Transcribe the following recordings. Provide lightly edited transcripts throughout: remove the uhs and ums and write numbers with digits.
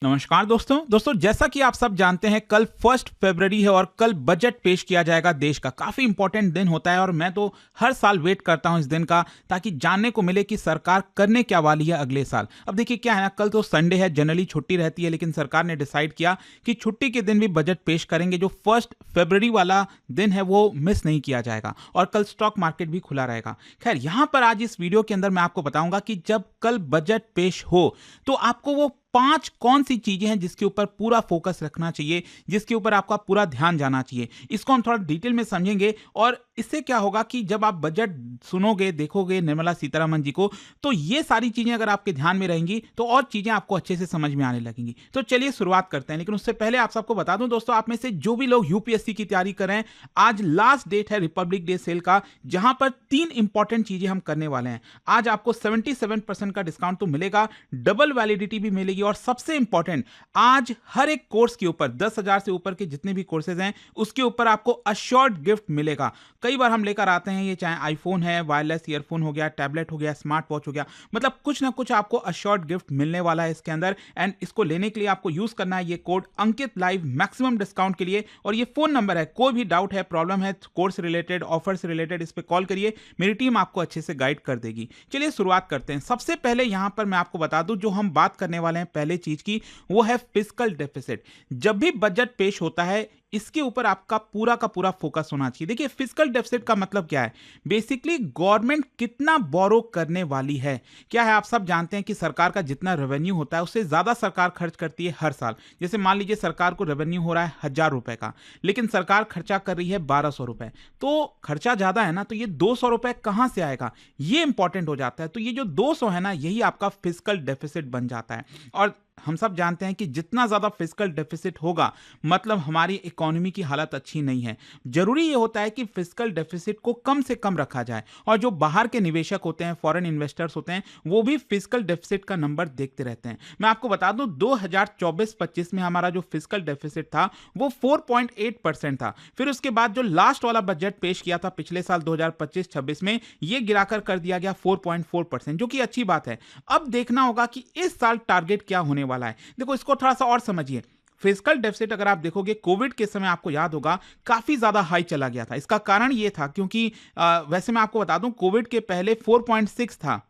नमस्कार दोस्तों जैसा कि आप सब जानते हैं कल 1 फरवरी है और कल बजट पेश किया जाएगा देश का। काफ़ी इंपॉर्टेंट दिन होता है और मैं तो हर साल वेट करता हूं इस दिन का, ताकि जानने को मिले कि सरकार करने क्या वाली है अगले साल। अब देखिए क्या है ना, कल तो संडे है, जनरली छुट्टी रहती है, लेकिन सरकार ने डिसाइड किया कि छुट्टी के दिन भी बजट पेश करेंगे। जो 1 फरवरी वाला दिन है वो मिस नहीं किया जाएगा और कल स्टॉक मार्केट भी खुला रहेगा। खैर, यहां पर आज इस वीडियो के अंदर मैं आपको बताऊंगा कि जब कल बजट पेश हो तो आपको वो 5 कौन सी चीजें हैं जिसके ऊपर पूरा फोकस रखना चाहिए, जिसके ऊपर आपका पूरा ध्यान जाना चाहिए। इसको हम थोड़ा डिटेल में समझेंगे और इससे क्या होगा कि जब आप बजट सुनोगे, देखोगे निर्मला सीतारमण जी को, तो ये सारी चीजें अगर आपके ध्यान में रहेंगी तो और चीजें आपको अच्छे से समझ में आने लगेंगी। तो चलिए शुरुआत करते हैं, लेकिन उससे पहले आप सबको बता दूं दोस्तों, आप में से जो भी लोग यूपीएससी की तैयारी कर रहे हैं, आज लास्ट डेट है रिपब्लिक डे सेल का, जहां पर 3 इंपॉर्टेंट चीजें हम करने वाले हैं। आज आपको 77% का डिस्काउंट तो मिलेगा, डबल वैलिडिटी भी मिलेगी और सबसे इंपॉर्टेंट, आज हर एक कोर्स के ऊपर 10,000 से ऊपर के जितने भी कोर्सेज हैं उसके ऊपर आपको अश्योर्ड गिफ्ट मिलेगा। कई बार हम लेकर आते हैं, ये चाहे आईफोन है, वायरलेस ईयरफोन हो गया, टैबलेट हो गया, स्मार्ट वॉच हो गया, मतलब कुछ ना कुछ आपको अश्योर्ड गिफ्ट मिलने वाला है इसके अंदर। एंड इसको लेने के लिए आपको यूज करना है ये कोड अंकित लाइव मैक्सिमम डिस्काउंट के लिए, और ये फोन नंबर है। कोई भी डाउट है, प्रॉब्लम है कोर्स रिलेटेड, ऑफर से रिलेटेड, इस पर कॉल करिए, मेरी टीम आपको अच्छे से गाइड कर देगी। चलिए शुरुआत करते हैं। सबसे पहले यहां पर मैं आपको बता दूं, जो हम बात करने वाले हैं पहले चीज की, वो है फिस्कल डेफिसिट। जब भी बजट पेश होता है इसके ऊपर आपका पूरा का पूरा फोकस होना चाहिए। देखिए, फिस्कल डेफिसिट का मतलब क्या है? बेसिकली गवर्नमेंट कितना बोरो करने वाली है। क्या है, आप सब जानते हैं कि सरकार का जितना रेवेन्यू होता है उससे ज्यादा सरकार खर्च करती है हर साल। जैसे मान लीजिए सरकार को रेवेन्यू हो रहा है 1,000 रुपए का, लेकिन सरकार खर्चा कर रही है 1,200 रुपए, तो खर्चा ज्यादा है ना, तो ये 200 रुपए कहां से आएगा, ये इंपॉर्टेंट हो जाता है। तो ये जो 200 है ना, यही आपका फिस्कल डेफिसिट बन जाता है। और हम सब जानते हैं कि जितना ज्यादा फिस्कल डेफिसिट होगा, मतलब हमारी इकोनॉमी की हालत अच्छी नहीं है। जरूरी ये होता है कि फिस्कल डेफिसिट को कम से कम रखा जाए, और जो बाहर के निवेशक होते हैं, फॉरेन इन्वेस्टर्स होते हैं, वो भी फिस्कल डेफिसिट का नंबर देखते रहते हैं। मैं आपको बता दूं, 2024-25 में हमारा जो फिस्कल डेफिसिट था वो 4.8% था। फिर उसके बाद जो लास्ट वाला बजट पेश किया था पिछले साल 2025-26 में, ये गिराकर कर दिया गया 4.4%, जो कि अच्छी बात है। अब देखना होगा कि इस साल टारगेट क्या होने वाला है। देखो, इसको थोड़ा सा और समझिए। फिस्कल डेफिसिट अगर आप देखोगे, कोविड के समय आपको याद होगा काफी ज्यादा हाई चला गया था। इसका कारण यह था क्योंकि वैसे मैं आपको बता दूं, कोविड के पहले 4.6 था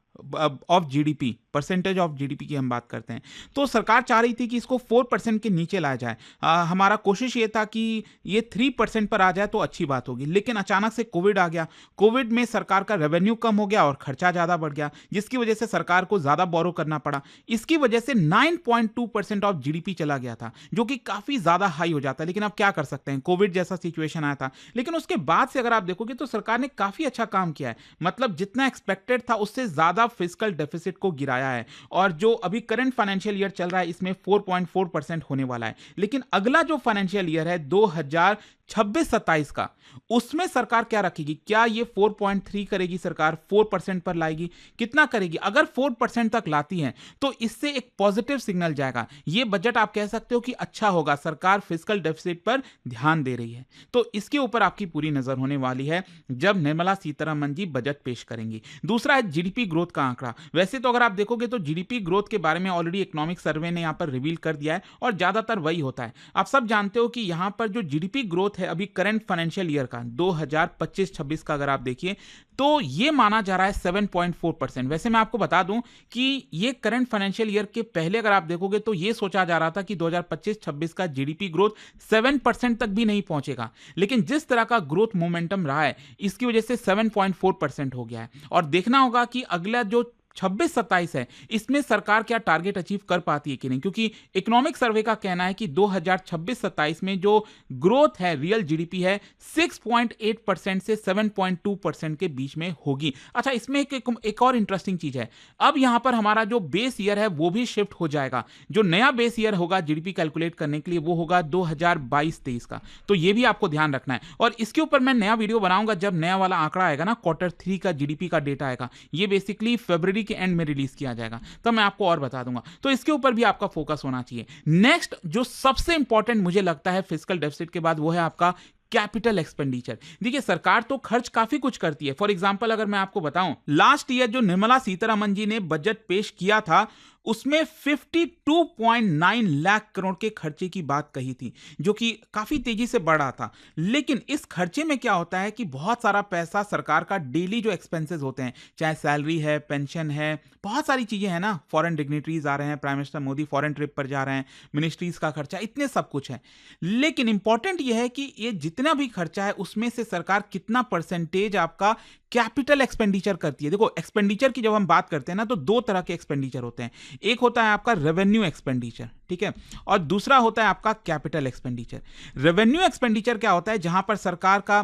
of GDP, percentage of GDP की हम बात करते हैं। तो सरकार चाह रही थी कि इसको 4% के नीचे लाया जाए। हमारा कोशिश ये था कि ये 3% पर आ जाए तो अच्छी बात होगी, लेकिन अचानक से कोविड आ गया। कोविड में सरकार का रेवेन्यू कम हो गया और खर्चा ज्यादा बढ़ गया, जिसकी वजह से सरकार को ज्यादा बोरो करना पड़ा। इसकी वजह से 9.2% ऑफ जीडीपी चला गया था, जो कि काफी ज्यादा हाई हो जाता है। लेकिन अब क्या कर सकते हैं, कोविड जैसा सिचुएशन आया था। लेकिन उसके बाद से अगर आप देखोगे तो सरकार ने काफी अच्छा काम किया है, मतलब जितना एक्सपेक्टेड था उससे ज्यादा फिस्कल डेफिसिट को गिराया है। और जो अभी करंट फाइनेंशियल ईयर चल रहा है, इसमें 4.4% होने वाला है। लेकिन अगला जो फाइनेंशियल ईयर है 2026-27 का, उसमें सरकार क्या रखेगी? क्या ये 4.3 करेगी सरकार, 4% पर लाएगी? कितना करेगी? अगर 4% तक लाती है तो इससे एक पॉजिटिव सिग्नल जाएगा। ये बजट आप कह सकते हो कि अच्छा होगा, सरकार फिस्कल डेफिसिट पर ध्यान दे रही है। तो इसके ऊपर आपकी पूरी नजर होने वाली है जब निर्मला सीतारमण जी बजट पेश करेंगी। दूसरा है जीडीपी ग्रोथ का आंकड़ा। वैसे तो अगर आप देखोगे तो जीडीपी ग्रोथ के बारे में ऑलरेडी इकोनॉमिक सर्वे ने यहां पर रिवील कर दिया है, और ज्यादातर वही होता है। आप सब जानते हो कि यहां पर जो जीडीपी ग्रोथ है अभी करंट फाइनेंशियल ईयर का 2025-26 का अगर आप देखिए तो ये माना जा रहा है 7.4%। वैसे मैं आपको बता दूं कि ये करंट फाइनेंशियल ईयर के पहले अगर आप देखोगे तो ये सोचा जा रहा था कि 2025-26 का जीडीपी ग्रोथ 7% तक भी नहीं पहुंचेगा, लेकिन जिस तरह का ग्रोथ मोमेंटम रहा है इसकी वजह से 7.4% हो गया है। और देखना होगा कि अगला जो 26-27 है, इसमें सरकार क्या टारगेट अचीव कर पाती है कि नहीं, क्योंकि इकोनॉमिक सर्वे का कहना है कि 2026-27 में जो ग्रोथ है, रियल जीडीपी है, 6.8% से 7.2% के बीच में होगी। अच्छा, इसमें एक और इंटरेस्टिंग चीज है, अब यहां पर हमारा जो बेस ईयर है वो भी शिफ्ट हो जाएगा। जो नया बेस ईयर होगा जीडीपी कैलकुलेट करने के लिए वो होगा 2022-23 का। तो ये भी आपको ध्यान रखना है, और इसके ऊपर मैं नया वीडियो बनाऊंगा जब नया वाला आंकड़ा आएगा ना, Q3 का जीडीपी का डेटा आएगा। ये बेसिकली फरवरी के एंड में रिलीज किया जाएगा, तो मैं आपको और बता दूंगा। तो इसके ऊपर भी आपका फोकस होना चाहिए। नेक्स्ट जो सबसे इंपॉर्टेंट मुझे लगता है फिस्कल डेफिसिट के बाद, वो है आपका कैपिटल एक्सपेंडिचर। देखिए सरकार तो खर्च काफी कुछ करती है। फॉर एग्जांपल अगर मैं आपको बताऊं, लास्ट ईयर जो निर्मला सीतारमण जी ने बजट पेश किया था उसमें 52.9 लाख करोड़ के खर्चे की बात कही थी, जो कि काफी तेजी से बढ़ रहा था। लेकिन इस खर्चे में क्या होता है कि बहुत सारा पैसा सरकार का डेली जो एक्सपेंसेस होते हैं, चाहे सैलरी है, पेंशन है, बहुत सारी चीजें हैं ना, फॉरेन डिग्निटरीज आ रहे हैं, prime minister Modi foreign trip पर जा रहे हैं, मिनिस्ट्रीज का खर्चा, इतने सब कुछ है। लेकिन इंपॉर्टेंट यह है कि ये जितना भी खर्चा है उसमें से सरकार कितना परसेंटेज आपका कैपिटल एक्सपेंडिचर करती है। देखो एक्सपेंडिचर की जब हम बात करते हैं ना, तो दो तरह के एक्सपेंडिचर होते हैं। एक होता है आपका रेवेन्यू एक्सपेंडिचर, ठीक है, और दूसरा होता है आपका कैपिटल एक्सपेंडिचर। रेवेन्यू एक्सपेंडिचर क्या होता है, जहां पर सरकार का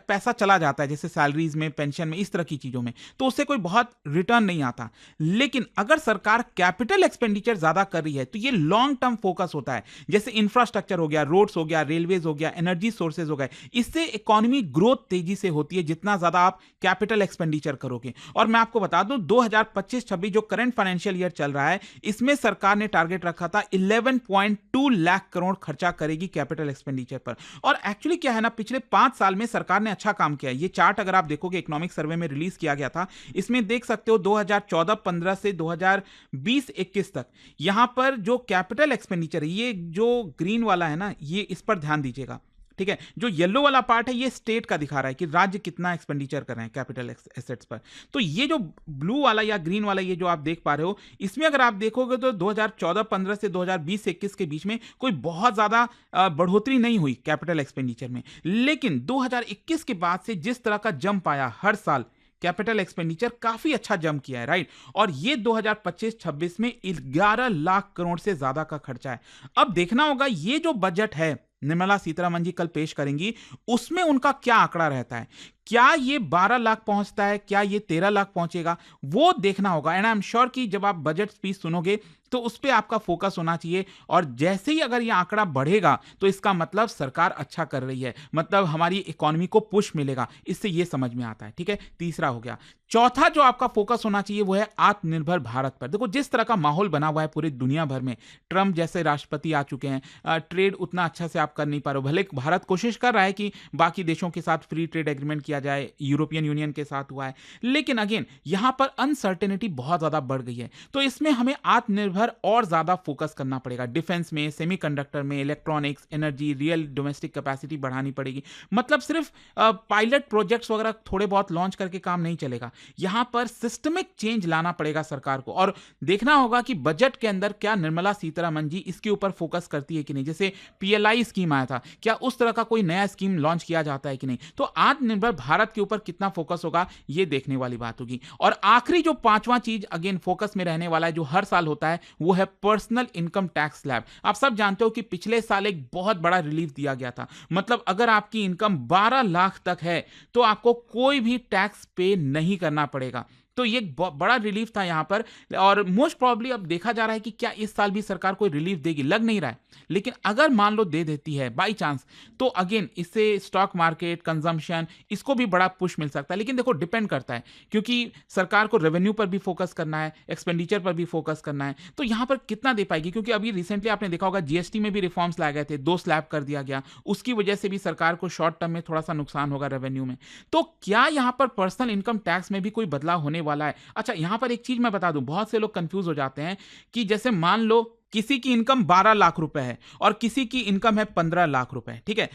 पैसा चला जाता है, जैसे सैलरीज में, पेंशन में, इस तरह की चीजों में, तो उससे कोई बहुत रिटर्न नहीं आता। लेकिन अगर सरकार कैपिटल एक्सपेंडिचर ज्यादा कर रही है तो ये लॉन्ग टर्म फोकस होता है, जैसे इंफ्रास्ट्रक्चर हो गया, रोड्स हो गया, रेलवेज हो गया, एनर्जी सोर्सेज हो गए। इससे इकोनॉमी ग्रोथ तेजी से होती है जितना ज्यादा आप कैपिटल एक्सपेंडिचर करोगे। और मैं आपको बता दूं 2025-26 जो करंट फाइनेंशियल ईयर चल रहा है, इसमें सरकार ने टारगेट रखा था 11.2 लाख करोड़ खर्चा करेगी कैपिटल एक्सपेंडिचर पर। और एक्चुअली क्या है ना, पिछले 5 साल में सरकार ने अच्छा काम किया है। ये चार्ट अगर आप देखोगे, इकोनॉमिक सर्वे में रिलीज किया गया था, इसमें देख सकते हो 2014-15 से 2020-21 तक यहां पर जो कैपिटल एक्सपेंडिचर है, ये जो ग्रीन वाला है ना, ये इस पर ध्यान दीजिएगा, ठीक है। जो येलो वाला पार्ट है ये स्टेट का दिखा रहा है कि राज्य कितना एक्सपेंडिचर कर रहे हैं कैपिटल एसेट्स पर। तो ये जो ब्लू वाला या ग्रीन वाला ये जो आप देख पा रहे हो, इसमें अगर आप देखोगे तो 2014-15 से 2020-21 के बीच में कोई बहुत ज्यादा बढ़ोतरी नहीं हुई कैपिटल एक्सपेंडिचर में। लेकिन 2021 के बाद से जिस तरह का जंप आया, हर साल कैपिटल एक्सपेंडिचर काफी अच्छा जंप किया है, राइट। और ये 2025-26 में 11 लाख करोड़ से ज्यादा का खर्चा है। अब देखना होगा ये जो बजट है निर्मला सीतारमण जी कल पेश करेंगी, उसमें उनका क्या आंकड़ा रहता है। क्या ये 12 लाख पहुंचता है, क्या ये 13 लाख पहुंचेगा, वो देखना होगा। एंड आई एम श्योर कि जब आप बजट स्पीच सुनोगे तो उस पर आपका फोकस होना चाहिए। और जैसे ही अगर ये आंकड़ा बढ़ेगा तो इसका मतलब सरकार अच्छा कर रही है, मतलब हमारी इकोनॉमी को पुश मिलेगा, इससे ये समझ में आता है, ठीक है। तीसरा हो गया। चौथा जो आपका फोकस होना चाहिए वो है आत्मनिर्भर भारत पर। देखो जिस तरह का माहौल बना हुआ है पूरी दुनिया भर में, ट्रंप जैसे राष्ट्रपति आ चुके हैं, ट्रेड उतना अच्छा से आप कर नहीं पा रहे हो। भले भारत कोशिश कर रहा है कि बाकी देशों के साथ फ्री ट्रेड एग्रीमेंट किया जाए, यूरोपियन यूनियन के साथ हुआ है, लेकिन अगेन यहां पर अनसर्टेनिटी बहुत ज्यादा बढ़ गई है। तो इसमें हमें आत्मनिर्भर और ज्यादा फोकस करना पड़ेगा। डिफेंस में, सेमीकंडक्टर में, electronics, energy, real domestic capacity बढ़ानी पड़ेगी। मतलब सिर्फ पायलट प्रोजेक्ट्स वगैरह थोड़े बहुत लॉन्च करके काम नहीं चलेगा, यहां पर सिस्टमिक चेंज लाना पड़ेगा सरकार को। और देखना होगा कि बजट के अंदर क्या निर्मला सीतारमण जी इसके ऊपर फोकस करती है कि नहीं। जैसे पीएलआई स्कीम आया था, क्या उस तरह का कोई नया स्कीम लॉन्च किया जाता है कि नहीं। तो आत्मनिर्भर भारत के ऊपर कितना फोकस होगा ये देखने वाली बात होगी। और आखिरी जो पांचवा चीज अगेन फोकस में रहने वाला है, जो हर साल होता है, वो है पर्सनल इनकम टैक्स स्लैब। आप सब जानते हो कि पिछले साल एक बहुत बड़ा रिलीफ दिया गया था। मतलब अगर आपकी इनकम 12 लाख तक है तो आपको कोई भी टैक्स पे नहीं करना पड़ेगा। तो ये बड़ा रिलीफ था यहां पर। और मोस्ट प्रॉब्ली अब देखा जा रहा है कि क्या इस साल भी सरकार कोई रिलीफ देगी, लग नहीं रहा है। लेकिन अगर मान लो दे देती है बाई चांस, तो अगेन इससे स्टॉक मार्केट, कंजम्पशन, इसको भी बड़ा पुश मिल सकता है। लेकिन देखो डिपेंड करता है, क्योंकि सरकार को रेवेन्यू पर भी फोकस करना है, एक्सपेंडिचर पर भी फोकस करना है। तो यहां पर कितना दे पाएगी, क्योंकि अभी रिसेंटली आपने देखा होगा जीएसटी में भी रिफॉर्म्स लाए गए थे, 2 स्लैब कर दिया गया, उसकी वजह से भी सरकार को शॉर्ट टर्म में थोड़ा सा नुकसान होगा रेवेन्यू में। तो क्या यहां पर पर्सनल इनकम टैक्स में भी कोई बदलाव होने वाला है। अच्छा यहां पर एक चीज मैं बता दूं, बहुत से लोग कंफ्यूज हो जाते हैं कि जैसे मान लो किसी की इनकम 12 लाख रुपए है और किसी की इनकम है 15 लाख रुपए, ठीक है।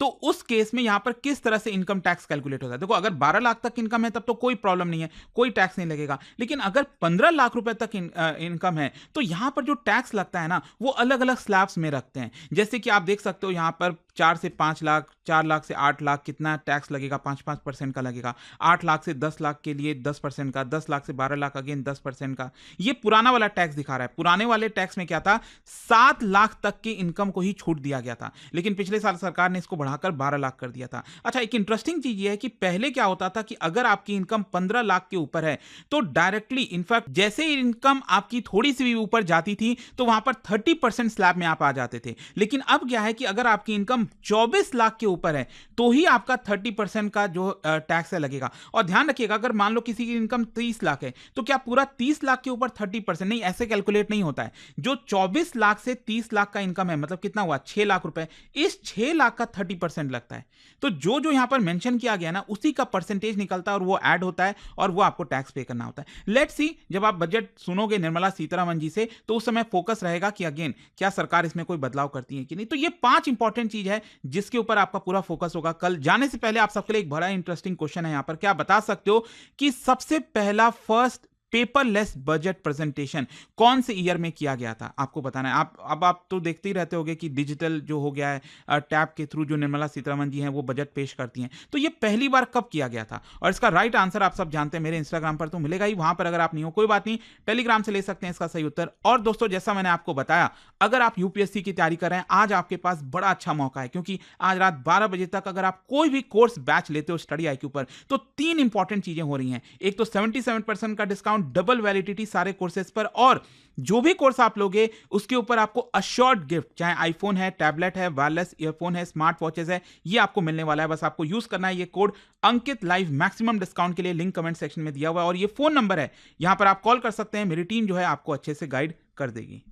तो उस केस में यहां पर किस तरह से इनकम टैक्स कैलकुलेट होता है। देखो अगर 12 लाख तक इनकम है तब तो कोई प्रॉब्लम नहीं है, कोई टैक्स नहीं लगेगा। लेकिन अगर 15 लाख रुपए तक इनकम है तो यहां पर जो टैक्स लगता है ना, वो अलग अलग स्लैब्स में रखते हैं। जैसे कि आप देख सकते हो यहां पर 4 से 5 लाख, 4 लाख से 8 लाख कितना टैक्स लगेगा, 5% का लगेगा। 8 लाख से 10 लाख के लिए 10% का, 10 लाख से 12 लाख अगेन 10% का। ये पुराना वाला टैक्स दिखा रहा है। पुराने वाले टैक्स में क्या था, 7 लाख तक की इनकम को ही छूट दिया गया था, लेकिन पिछले साल सरकार ने इसको बढ़ाकर 12 लाख कर दिया था। अच्छा एक इंटरेस्टिंग चीज ये है कि पहले क्या होता था कि अगर आपकी इनकम 15 लाख के ऊपर है तो डायरेक्टली, इनफैक्ट जैसे इनकम आपकी थोड़ी सी भी ऊपर जाती थी तो वहां पर 30% स्लैब में आप आ जाते थे। लेकिन अब क्या है कि अगर आपकी इनकम इनकम 24 लाख के ऊपर है तो ही आपका 30% का जो टैक्स है लगेगा। और ध्यान रखिएगा, अगर मान लो किसी की इनकम 30 लाख है तो क्या पूरा 30 लाख के ऊपर 30%? नहीं, ऐसे कैलकुलेट नहीं होता है। जो 24 लाख से 30 लाख का इनकम है, मतलब कितना हुआ, 6 लाख रुपए, इस 6 लाख का 30% लगता है। तो जो जो यहां पर मेंशन किया गया ना, उसी का परसेंटेज निकलता है और वो ऐड होता है और वो आपको टैक्स पे करना होता है। लेट्स सी, जब आप बजट सुनोगे निर्मला सीतारमण जी से तो उस समय फोकस रहेगा कि अगेन क्या सरकार इसमें कोई बदलाव करती है कि नहीं। तो ये 5 इंपॉर्टेंट चीज है जिसके ऊपर आपका पूरा फोकस होगा। कल जाने से पहले आप सबके लिए एक बड़ा इंटरेस्टिंग क्वेश्चन है यहां पर। क्या बता सकते हो कि सबसे पहला फर्स्ट पेपरलेस बजट प्रेजेंटेशन कौन से ईयर में किया गया था? आपको बताना है। आप तो देखते ही रहते होगे कि डिजिटल जो हो गया है, टैब के थ्रू जो निर्मला सीतारमण जी हैं वो बजट पेश करती हैं। तो ये पहली बार कब किया गया था? और इसका राइट आंसर आप सब जानते हैं, मेरे इंस्टाग्राम पर तो मिलेगा ही, वहां पर अगर आप नहीं हो कोई बात नहीं, टेलीग्राम से ले सकते हैं इसका सही उत्तर। और दोस्तों, जैसा मैंने आपको बताया, अगर आप यूपीएससी की तैयारी कर रहे हैं, आज आपके पास बड़ा अच्छा मौका है, क्योंकि आज रात 12 बजे तक अगर आप कोई भी कोर्स बैच लेते हो स्टडी IQ पर, तो 3 इंपॉर्टेंट चीजें हो रही हैं। एक तो 77% का डिस्काउंट, डबल वैलिडिटी सारे कोर्सेज पर, और जो भी कोर्स आप लोगे उसके ऊपर आपको अश्योर्ड गिफ्ट, चाहे आईफोन है, टैबलेट है, वायरलेस ईयरफोन है, स्मार्ट वॉचेस है, ये आपको मिलने वाला है। बस आपको यूज करना है ये कोड अंकित लाइव मैक्सिमम डिस्काउंट के लिए। लिंक कमेंट सेक्शन में दिया हुआ है और ये फोन नंबर है, यहां पर आप कॉल कर सकते हैं। मेरी टीम जो है आपको अच्छे से गाइड कर देगी।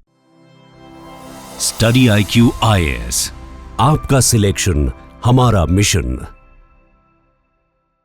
स्टडी IQ IAS, आपका सिलेक्शन हमारा मिशन।